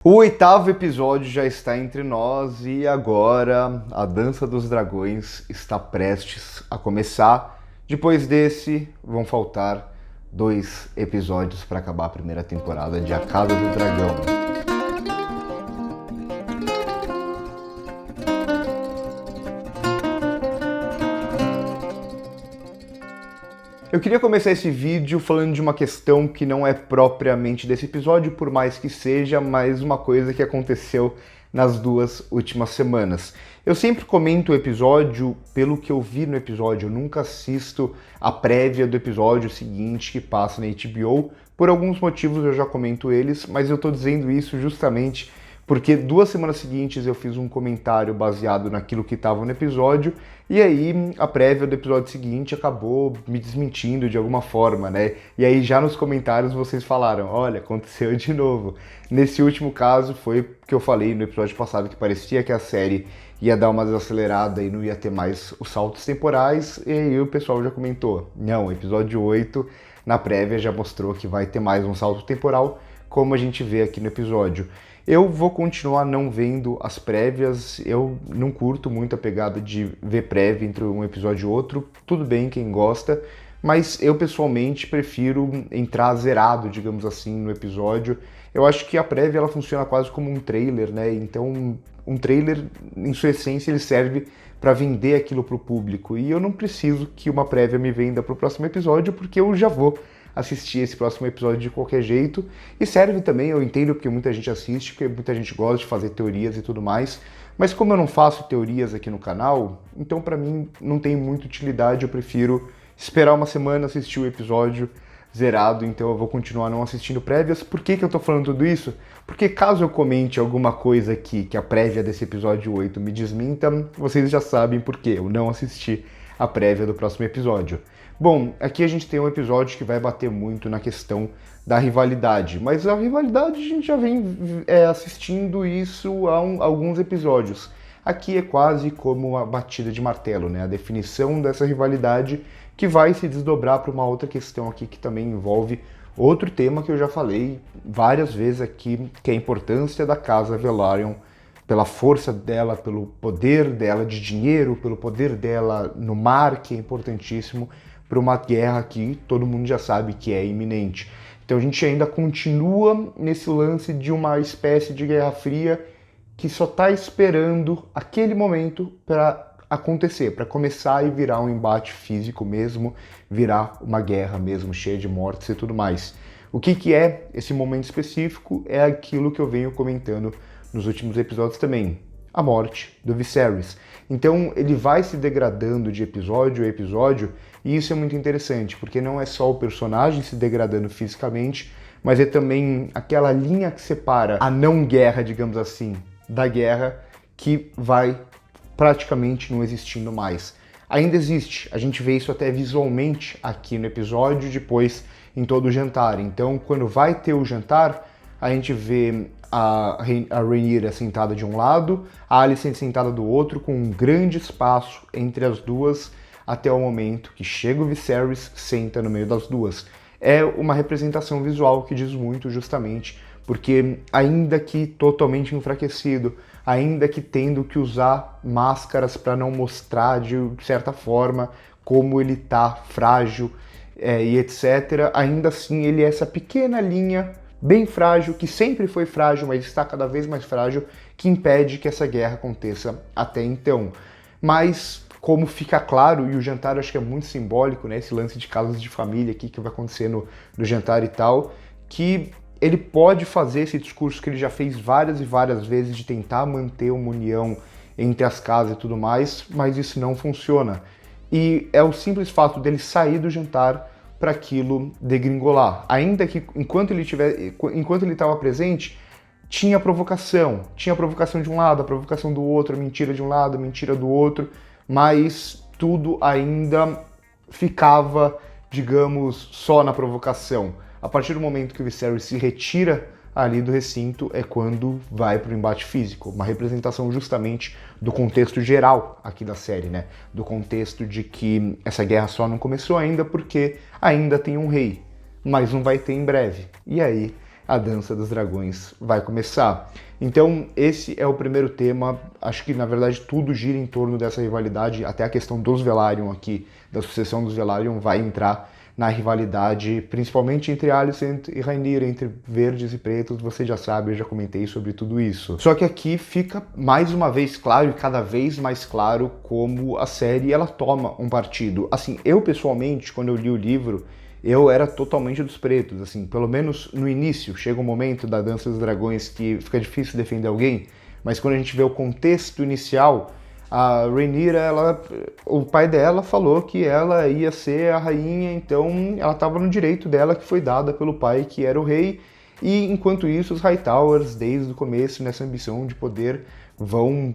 O oitavo episódio já está entre nós e agora a Dança dos Dragões está prestes a começar. Depois desse, vão faltar 2 episódios para acabar a primeira temporada de A Casa do Dragão. Eu queria começar esse vídeo falando de uma questão que não é propriamente desse episódio, por mais que seja, mas uma coisa que aconteceu nas 2 últimas semanas. Eu sempre comento o episódio pelo que eu vi no episódio, eu nunca assisto a prévia do episódio seguinte que passa na HBO. Por alguns motivos eu já comento eles, mas eu tô dizendo isso justamente porque 2 semanas seguintes eu fiz um comentário baseado naquilo que estava no episódio, e aí a prévia do episódio seguinte acabou me desmentindo de alguma forma, né? E aí já nos comentários vocês falaram, olha, aconteceu de novo. Nesse último caso foi que eu falei no episódio passado que parecia que a série ia dar uma desacelerada e não ia ter mais os saltos temporais, e aí o pessoal já comentou, não, episódio 8 na prévia já mostrou que vai ter mais um salto temporal, como a gente vê aqui no episódio. Eu vou continuar não vendo as prévias, eu não curto muito a pegada de ver prévia entre um episódio e outro, tudo bem quem gosta, mas eu pessoalmente prefiro entrar zerado, digamos assim, no episódio. Eu acho que a prévia ela funciona quase como um trailer, né? Então, um trailer, em sua essência, ele serve para vender aquilo para o público, e eu não preciso que uma prévia me venda para o próximo episódio, porque eu já vou assistir esse próximo episódio de qualquer jeito, e serve também, eu entendo porque muita gente assiste, porque muita gente gosta de fazer teorias e tudo mais, mas como eu não faço teorias aqui no canal, então pra mim não tem muita utilidade, eu prefiro esperar uma semana, assistir o episódio zerado, então eu vou continuar não assistindo prévias. Por que eu tô falando tudo isso? Porque caso eu comente alguma coisa aqui que a prévia desse episódio 8 me desminta, vocês já sabem por que eu não assisti a prévia do próximo episódio. Bom, aqui a gente tem um episódio que vai bater muito na questão da rivalidade, mas a rivalidade a gente já vem assistindo isso há alguns episódios. Aqui é quase como uma batida de martelo, né? A definição dessa rivalidade que vai se desdobrar para uma outra questão aqui que também envolve outro tema que eu já falei várias vezes aqui, que é a importância da Casa Velaryon, pela força dela, pelo poder dela de dinheiro, pelo poder dela no mar, que é importantíssimo para uma guerra que todo mundo já sabe que é iminente. Então a gente ainda continua nesse lance de uma espécie de Guerra Fria que só está esperando aquele momento para acontecer, para começar e virar um embate físico mesmo, virar uma guerra mesmo, cheia de mortes e tudo mais. O que é esse momento específico? É aquilo que eu venho comentando nos últimos episódios também, a morte do Viserys. Então ele vai se degradando de episódio a episódio, e isso é muito interessante, porque não é só o personagem se degradando fisicamente, mas é também aquela linha que separa a não guerra, digamos assim, da guerra, que vai praticamente não existindo mais. Ainda existe, a gente vê isso até visualmente aqui no episódio, depois em todo o jantar. Então quando vai ter o jantar, a gente vê a Rhaenyra sentada de um lado, a Alicent sentada do outro, com um grande espaço entre as duas, até o momento que chega o Viserys, senta no meio das duas. É uma representação visual que diz muito, justamente, porque ainda que totalmente enfraquecido, ainda que tendo que usar máscaras para não mostrar de certa forma como ele tá frágil e etc., ainda assim ele é essa pequena linha bem frágil, que sempre foi frágil, mas está cada vez mais frágil, que impede que essa guerra aconteça até então. Mas, como fica claro, e o jantar acho que é muito simbólico, né, esse lance de casas de família aqui que vai acontecer no jantar e tal, que ele pode fazer esse discurso que ele já fez várias e várias vezes de tentar manter uma união entre as casas e tudo mais, mas isso não funciona. E é o simples fato dele sair do jantar para aquilo degringolar. Ainda que enquanto ele estava presente, tinha provocação de um lado, a provocação do outro, a mentira de um lado, a mentira do outro, mas tudo ainda ficava, digamos, só na provocação. A partir do momento que o Viserys se retira ali do recinto é quando vai para o embate físico, uma representação justamente do contexto geral aqui da série, né? Do contexto de que essa guerra só não começou ainda porque ainda tem um rei, mas não vai ter em breve. E aí a Dança dos Dragões vai começar. Então esse é o primeiro tema, acho que na verdade tudo gira em torno dessa rivalidade, até a questão dos Velaryon aqui, da sucessão dos Velaryon vai entrar na rivalidade, principalmente entre Alicent e Rhaenyra, entre verdes e pretos, você já sabe, eu já comentei sobre tudo isso. Só que aqui fica mais uma vez claro, e cada vez mais claro, como a série ela toma um partido. Assim, eu pessoalmente, quando eu li o livro, eu era totalmente dos pretos, assim, pelo menos no início, chega um momento da Dança dos Dragões que fica difícil defender alguém, mas quando a gente vê o contexto inicial, a Rhaenyra, o pai dela falou que ela ia ser a rainha, então ela estava no direito dela que foi dada pelo pai, que era o rei, e enquanto isso os Hightowers, desde o começo, nessa ambição de poder, vão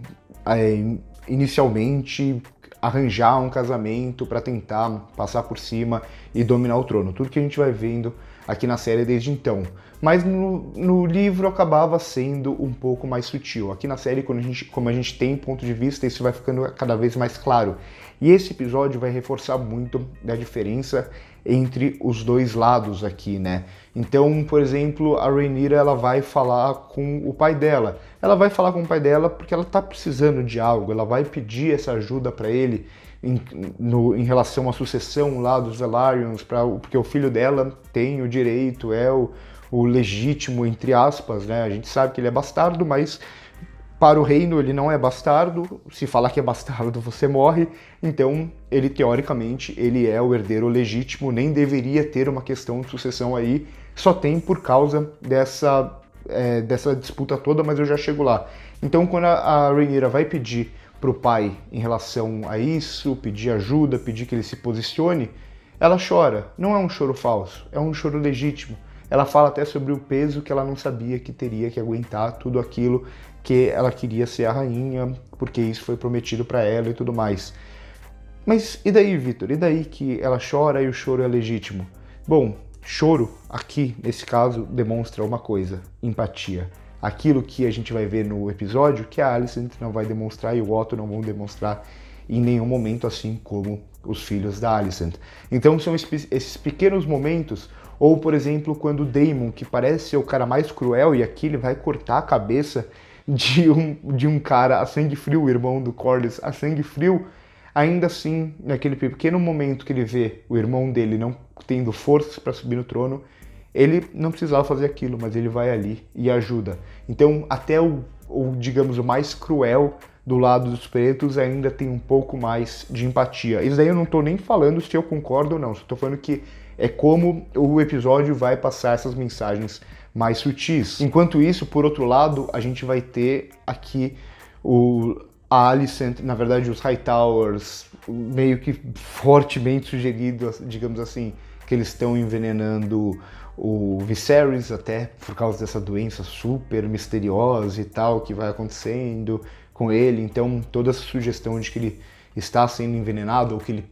inicialmente arranjar um casamento para tentar passar por cima e dominar o trono. Tudo que a gente vai vendo aqui na série desde então. Mas no livro acabava sendo um pouco mais sutil. Aqui na série, como a gente tem ponto de vista, isso vai ficando cada vez mais claro. E esse episódio vai reforçar muito da diferença entre os dois lados aqui, né? Então, por exemplo, a Rhaenyra, ela vai falar com o pai dela. Ela vai falar com o pai dela porque ela tá precisando de algo, ela vai pedir essa ajuda para ele em relação à sucessão lá dos Velaryons, porque o filho dela tem o direito, é o legítimo, entre aspas, né? A gente sabe que ele é bastardo, mas para o reino ele não é bastardo. Se falar que é bastardo, você morre. Então, ele teoricamente, ele é o herdeiro legítimo, nem deveria ter uma questão de sucessão aí, só tem por causa dessa disputa toda, mas eu já chego lá. Então, quando a Rhaenyra vai pedir para o pai em relação a isso, pedir ajuda, pedir que ele se posicione, ela chora. Não é um choro falso, é um choro legítimo. Ela fala até sobre o peso que ela não sabia que teria que aguentar tudo aquilo que ela queria ser a rainha, porque isso foi prometido para ela e tudo mais. Mas e daí, Vitor? E daí que ela chora e o choro é legítimo? Bom, choro aqui, nesse caso, demonstra uma coisa: empatia. Aquilo que a gente vai ver no episódio, que a Alicent não vai demonstrar e o Otto não vão demonstrar em nenhum momento, assim como os filhos da Alicent. Então são esses pequenos momentos, ou por exemplo, quando o Daemon, que parece ser o cara mais cruel, e aqui ele vai cortar a cabeça de um cara a sangue frio, o irmão do Corlys a sangue frio, ainda assim, naquele pequeno momento que ele vê o irmão dele não tendo forças para subir no trono, ele não precisava fazer aquilo, mas ele vai ali e ajuda. Então, até digamos, o mais cruel do lado dos pretos ainda tem um pouco mais de empatia. Isso daí eu não estou nem falando se eu concordo ou não, só estou falando que é como o episódio vai passar essas mensagens mais sutis. Enquanto isso, por outro lado, a gente vai ter aqui a Alicent, na verdade os Hightowers, meio que fortemente sugerido, digamos assim, que eles estão envenenando o Viserys, até por causa dessa doença super misteriosa e tal, que vai acontecendo com ele. Então toda essa sugestão de que ele está sendo envenenado, ou que ele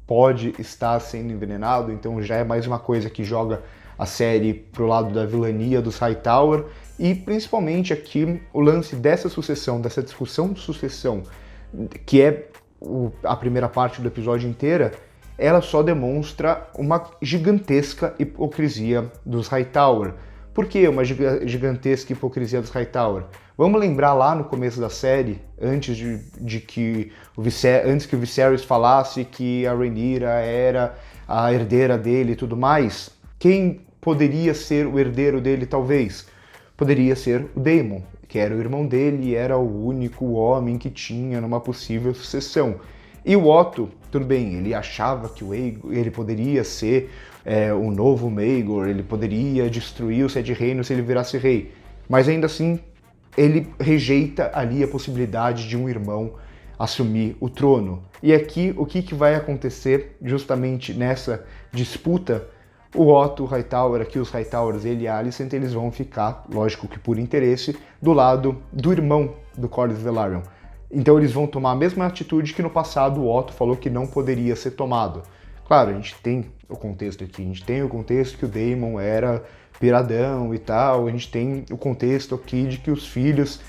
pode estar sendo envenenado, então já é mais uma coisa que joga a série pro lado da vilania dos Hightower, e principalmente aqui o lance dessa sucessão, dessa discussão de sucessão, que é a primeira parte do episódio inteira, ela só demonstra uma gigantesca hipocrisia dos Hightower. Por que uma gigantesca hipocrisia dos Hightower? Vamos lembrar lá no começo da série, antes que o Viserys falasse que a Rhaenyra era a herdeira dele e tudo mais, quem poderia ser o herdeiro dele, talvez? Poderia ser o Daemon, que era o irmão dele e era o único homem que tinha numa possível sucessão. E o Otto, tudo bem, ele achava que ele poderia ser o novo Maegor, ele poderia destruir os Sete Reinos se ele virasse rei, mas ainda assim ele rejeita ali a possibilidade de um irmão assumir o trono. E aqui, o que vai acontecer justamente nessa disputa? O Otto Hightower, aqui os Hightowers, ele e a Alicent, eles vão ficar, lógico que por interesse, do lado do irmão do Corlys Velaryon. Então eles vão tomar a mesma atitude que no passado o Otto falou que não poderia ser tomado. Claro, a gente tem o contexto aqui, a gente tem o contexto que o Daemon era piradão e tal, a gente tem o contexto aqui de que os filhos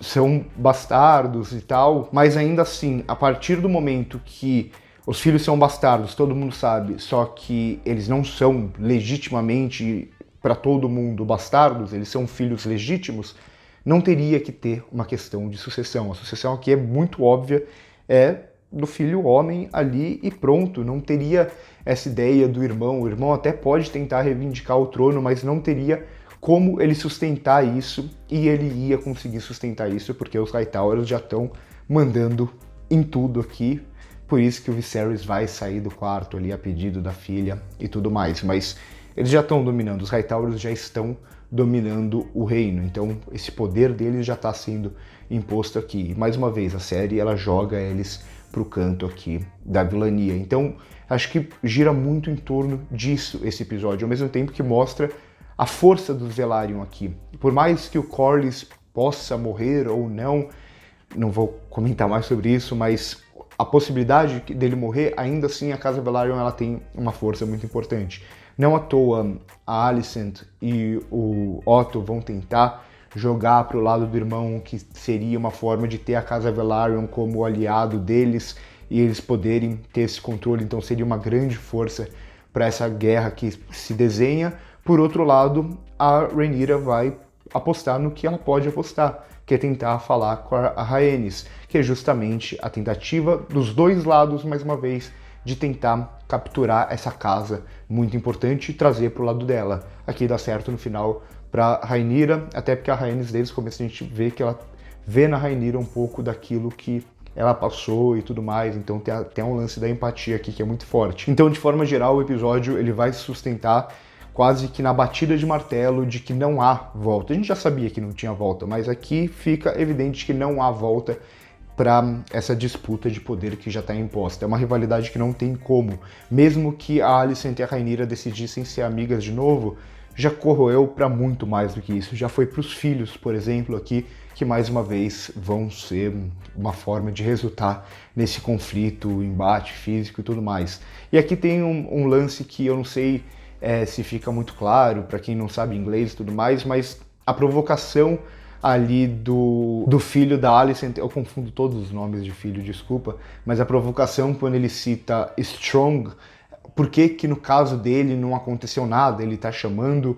são bastardos e tal, mas ainda assim, a partir do momento que os filhos são bastardos, todo mundo sabe, só que eles não são legitimamente para todo mundo bastardos, eles são filhos legítimos, não teria que ter uma questão de sucessão. A sucessão aqui é muito óbvia, é do filho homem ali e pronto, não teria essa ideia do irmão. O irmão até pode tentar reivindicar o trono, mas não teria como ele sustentar isso, e ele ia conseguir sustentar isso porque os Hightowers já estão mandando em tudo aqui. Por isso que o Viserys vai sair do quarto ali a pedido da filha e tudo mais. Mas eles já estão dominando, os Hightowers já estão dominando o reino. Então esse poder deles já está sendo imposto aqui. E mais uma vez, a série ela joga eles pro canto aqui da vilania. Então acho que gira muito em torno disso esse episódio, ao mesmo tempo que mostra a força dos Velaryon aqui. Por mais que o Corlys possa morrer ou não vou comentar mais sobre isso, mas a possibilidade dele morrer, ainda assim a Casa Velaryon ela tem uma força muito importante. Não à toa a Alicent e o Otto vão tentar jogar para o lado do irmão, que seria uma forma de ter a Casa Velaryon como aliado deles e eles poderem ter esse controle, então seria uma grande força para essa guerra que se desenha. Por outro lado, a Rhaenyra vai apostar no que ela pode apostar, que é tentar falar com a Rhaenys, que é justamente a tentativa dos dois lados, mais uma vez, de tentar capturar essa casa muito importante e trazer para o lado dela. Aqui dá certo no final para Rhaenyra, até porque a Rhaenys desde o começo a gente vê que ela vê na Rhaenyra um pouco daquilo que ela passou e tudo mais, então tem um lance da empatia aqui que é muito forte. Então, de forma geral, o episódio ele vai se sustentar quase que na batida de martelo de que não há volta. A gente já sabia que não tinha volta, mas aqui fica evidente que não há volta para essa disputa de poder que já está imposta. É uma rivalidade que não tem como. Mesmo que a Alicent e a Rhaenyra decidissem ser amigas de novo, já corroeu para muito mais do que isso. Já foi para os filhos, por exemplo, aqui, que mais uma vez vão ser uma forma de resultar nesse conflito, embate físico e tudo mais. E aqui tem um lance que eu não sei se fica muito claro para quem não sabe inglês e tudo mais, mas a provocação ali do filho da Alicent, eu confundo todos os nomes de filho, desculpa, mas a provocação quando ele cita Strong, por que no caso dele não aconteceu nada, ele tá chamando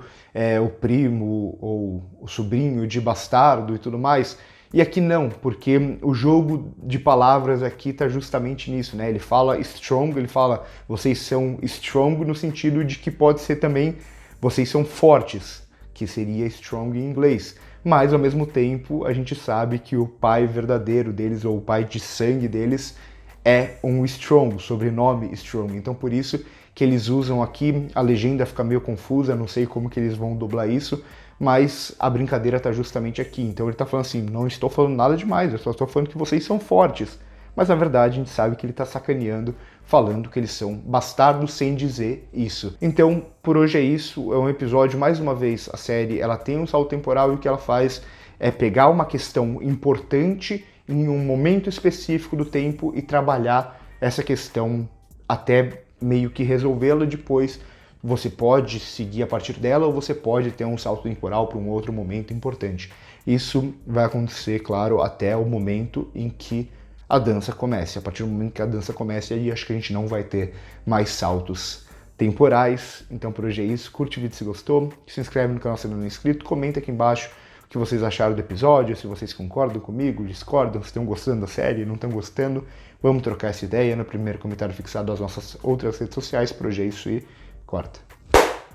o primo ou o sobrinho de bastardo e tudo mais. E aqui não, porque o jogo de palavras aqui tá justamente nisso, né? Ele fala strong, ele fala vocês são strong no sentido de que pode ser também vocês são fortes, que seria strong em inglês. Mas ao mesmo tempo a gente sabe que o pai verdadeiro deles, ou o pai de sangue deles, é um Strong, o sobrenome Strong. Então por isso que eles usam aqui, a legenda fica meio confusa, não sei como que eles vão dublar isso, mas a brincadeira está justamente aqui. Então ele está falando assim, não estou falando nada demais, eu só estou falando que vocês são fortes. Mas na verdade a gente sabe que ele está sacaneando, falando que eles são bastardos sem dizer isso. Então por hoje é isso, é um episódio, mais uma vez, a série ela tem um salto temporal e o que ela faz é pegar uma questão importante em um momento específico do tempo e trabalhar essa questão até meio que resolvê-la. Depois você pode seguir a partir dela ou você pode ter um salto temporal para um outro momento importante. Isso vai acontecer, claro, até o momento em que a dança comece. A partir do momento que a dança comece, aí acho que a gente não vai ter mais saltos temporais. Então por hoje é isso. Curte o vídeo se gostou, se inscreve no canal se não é inscrito, comenta aqui embaixo o que vocês acharam do episódio, se vocês concordam comigo, discordam, se estão gostando da série, não estão gostando. Vamos trocar essa ideia no primeiro comentário fixado das nossas outras redes sociais. Por hoje é isso e corta.